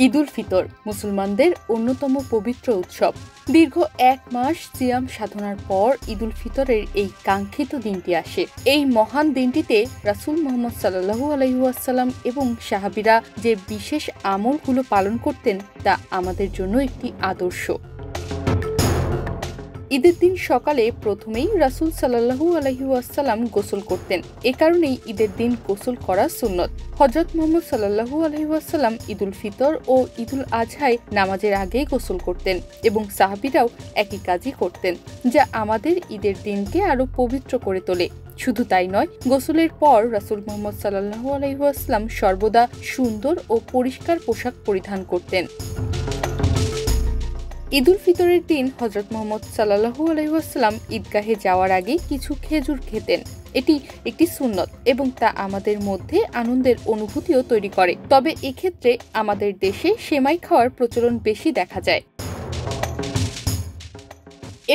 ঈদ উল ফিতর মুসলমানদের অন্যতম পবিত্র উৎসব। দীর্ঘ ১ মাস সিয়াম সাধনার পর ঈদ উল ফিতরের এই কাঙ্ক্ষিত দিনটি আসে। এই মহান দিনটিতে রাসূল মুহাম্মদ সাল্লাল্লাহু আলাইহি ওয়াসাল্লাম এবং সাহাবীরা যে বিশেষ আমলগুলো পালন করতেন তা আমাদের জন্য একটি আদর্শ। ঈদের দিন সকালে প্রথমেই রাসূল সাল্লাল্লাহু আলাইহি ওয়াসাল্লাম গোসল করতেন। এ কারণেই ঈদের দিন গোসল করা সুন্নত। হযরত মুহাম্মদ সাল্লাল্লাহু আলাইহি ওয়াসাল্লাম ঈদ উল ফিতর ও ঈদ উল আজহায় নামাজের আগে গোসল করতেন এবং সাহাবীরাও একই কাজই করতেন, যা আমাদের ঈদের দিনকে আরো পবিত্র করে তোলে। শুধু তাই নয়, গোসলের পর রাসূল মুহাম্মদ সাল্লাল্লাহু আলাইহি ওয়াসাল্লাম সর্বদা সুন্দর ও পরিষ্কার পোশাক পরিধান করতেন। ঈদ উল ফিতরের দিন হযরত মুহাম্মদ সাল্লাল্লাহু আলাইহি ওয়াসাল্লাম ঈদগাহে যাওয়ার আগে কিছু খেজুর খেতেন। এটি একটি সুন্নত এবং তা আমাদের মধ্যে আনন্দের অনুভূতিও তৈরি করে। তবে এক্ষেত্রে আমাদের দেশে সেমাই খাওয়ার প্রচলন বেশি দেখা যায়।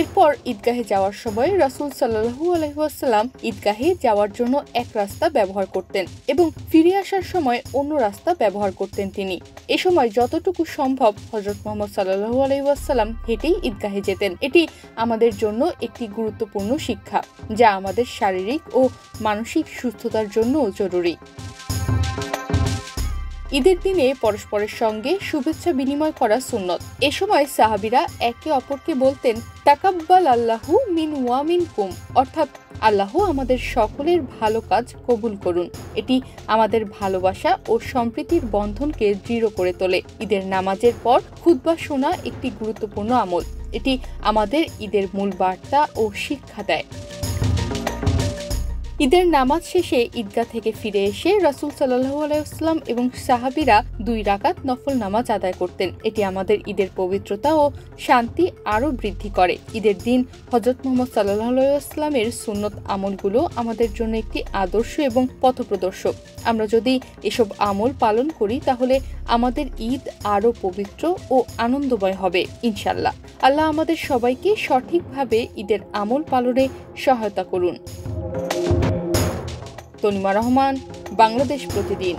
এরপর ঈদগাহে যাওয়ার সময় রাসূল সাল্লাল্লাহু আলাইহি ওয়াসাল্লাম ঈদগাহে যাওয়ার জন্য এক রাস্তা ব্যবহার করতেন এবং ফিরে আসার সময় অন্য রাস্তা ব্যবহার করতেন তিনি। এ সময় যতটুকু সম্ভব হযরত মুহাম্মদ সাল্লাল্লাহু আলাইহি ওয়াসাল্লাম হেঁটেই ঈদগাহে যেতেন। এটি আমাদের জন্য একটি গুরুত্বপূর্ণ শিক্ষা, যা আমাদের শারীরিক ও মানসিক সুস্থতার জন্যও জরুরি। ঈদের দিনে পরস্পরের সঙ্গে শুভেচ্ছা বিনিময় করা সুন্নত। এ সময় সাহাবীরা একে অপরকে বলতেন, তাকাব্বাল আল্লাহু মিন ওয়া মিনকুম, অর্থাৎ আল্লাহ আমাদের সকলের ভালো কাজ কবুল করুন। এটি আমাদের ভালোবাসা ও সম্প্রীতির বন্ধনকে দৃঢ় করে তোলে। ঈদের নামাজের পর খুতবা শোনা একটি গুরুত্বপূর্ণ আমল। এটি আমাদের ঈদের মূল বার্তা ও শিক্ষা দেয়। ঈদের নামাজ শেষে ঈদগাহ থেকে ফিরে এসে রাসূল সাল্লাল্লাহু আলাইহি ওয়াসাল্লাম এবং সাহাবীরা ২ রাকাত নফল নামাজ আদায় করতেন। এটি আমাদের ঈদের পবিত্রতা ও শান্তি আরও বৃদ্ধি করে। ঈদের দিন হযরত মুহাম্মদ সাল্লাল্লাহু আলাইহি ওয়াসাল্লামের সুন্নত আমলগুলো আমাদের জন্য একটি আদর্শ এবং পথপ্রদর্শক। আমরা যদি এসব আমল পালন করি তাহলে আমাদের ঈদ আরও পবিত্র ও আনন্দময় হবে ইনশাআল্লাহ। আল্লাহ আমাদের সবাইকে সঠিকভাবে ঈদের আমল পালনে সহায়তা করুন। তনিমা রহমান, বাংলাদেশ প্রতিদিন।